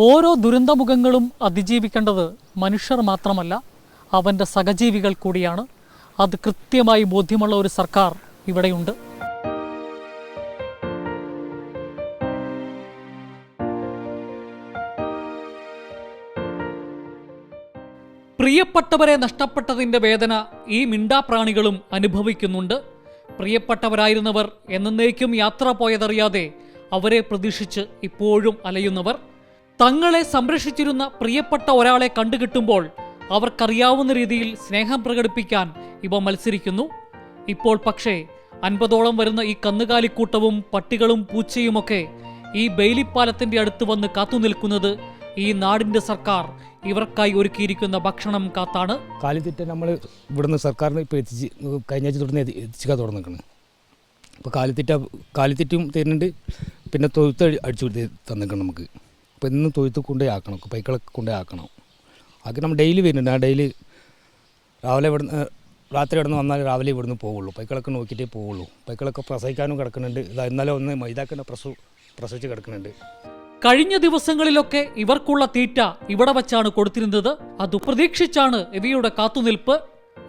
ഓരോ ദുരന്തമുഖങ്ങളും അതിജീവിക്കേണ്ടത് മനുഷ്യർ മാത്രമല്ല, അവൻ്റെ സഹജീവികൾ കൂടിയാണ്. അത് കൃത്യമായി ബോധ്യമുള്ള ഒരു സർക്കാർ ഇവിടെയുണ്ട്. പ്രിയപ്പെട്ടവരെ നഷ്ടപ്പെട്ടതിൻ്റെ വേദന ഈ മിണ്ടാപ്രാണികളും അനുഭവിക്കുന്നുണ്ട്. പ്രിയപ്പെട്ടവരായിരുന്നവർ എന്നേക്കും യാത്ര പോയതറിയാതെ അവരെ പ്രതീക്ഷിച്ച് ഇപ്പോഴും അലയുന്നവർ. തങ്ങളെ സംരക്ഷിച്ചിരുന്ന പ്രിയപ്പെട്ട ഒരാളെ കണ്ടുകിട്ടുമ്പോൾ അവർക്കറിയാവുന്ന രീതിയിൽ സ്നേഹം പ്രകടിപ്പിക്കാൻ ഇവ മത്സരിക്കുന്നു. ഇപ്പോൾ പക്ഷേ 50ഓളം വരുന്ന ഈ കന്നുകാലിക്കൂട്ടവും പട്ടികളും പൂച്ചയുമൊക്കെ ഈ ബെയിലിപ്പാലത്തിന്റെ അടുത്ത് വന്ന് കാത്തുനിൽക്കുന്നത് ഈ നാടിന്റെ സർക്കാർ ഇവർക്കായി ഒരുക്കിയിരിക്കുന്ന ഭക്ഷണം കാത്താണ്. കാലിത്തീറ്റ നമ്മൾ ഇവിടുന്ന് സർക്കാരിന് ഇപ്പോൾ എത്തിച്ച് കഴിഞ്ഞ ആഴ്ച തുടർന്ന് എത്തിച്ചാൽ തുടങ്ങിക്കണം. ഇപ്പോൾ കാലിത്തീറ്റും തരുന്നുണ്ട്, പിന്നെ തൊഴുത്ത് അടിച്ചു തന്നിക്കണം നമുക്ക്. അപ്പോൾ ഇന്ന് തൊഴുത്ത് കൊണ്ടേ ആക്കണം, പൈക്കളൊക്കെ കൊണ്ടേ ആക്കണം. ആക്കി നമ്മൾ ഡെയിലി വരുന്നുണ്ട്. ആ ഡെയിലി രാവിലെ രാത്രി ഇവിടുന്ന് വന്നാൽ രാവിലെ ഇവിടുന്ന് പോവുള്ളൂ. പൈക്കളൊക്കെ നോക്കിയിട്ടേ പോവുള്ളൂ. പൈക്കളൊക്കെ പ്രസവിക്കാനും കിടക്കുന്നുണ്ട്. ഇന്നലെ ഒന്ന് മൈദാക്കൻ്റെ പ്രസവിച്ച് കിടക്കുന്നുണ്ട്. കഴിഞ്ഞ ദിവസങ്ങളിലൊക്കെ ഇവർക്കുള്ള തീറ്റ ഇവിടെ വച്ചാണ് കൊടുത്തിരുന്നത്. അത് പ്രതീക്ഷിച്ചാണ് ഇവയുടെ കാത്തുനിൽപ്പ്.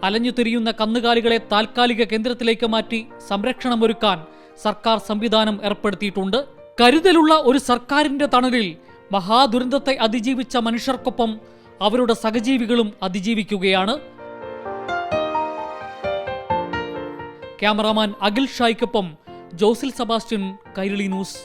അലഞ്ഞു തിരിയുന്ന കന്നുകാലികളെ താൽക്കാലിക കേന്ദ്രത്തിലേക്ക് മാറ്റി സംരക്ഷണമൊരുക്കാൻ സർക്കാർ സംവിധാനം ഏർപ്പെടുത്തിയിട്ടുണ്ട്. കരുതലുള്ള ഒരു സർക്കാരിന്റെ തണലിൽ മഹാദുരന്തത്തെ അതിജീവിച്ച മനുഷ്യർക്കൊപ്പം അവരുടെ സഹജീവികളും അതിജീവിക്കുകയാണ്. ക്യാമറാമാൻ അഖിൽ ഷായ്ക്കൊപ്പം ജോസിൽ സെബാസ്റ്റ്യൻ, കൈരളി ന്യൂസ്.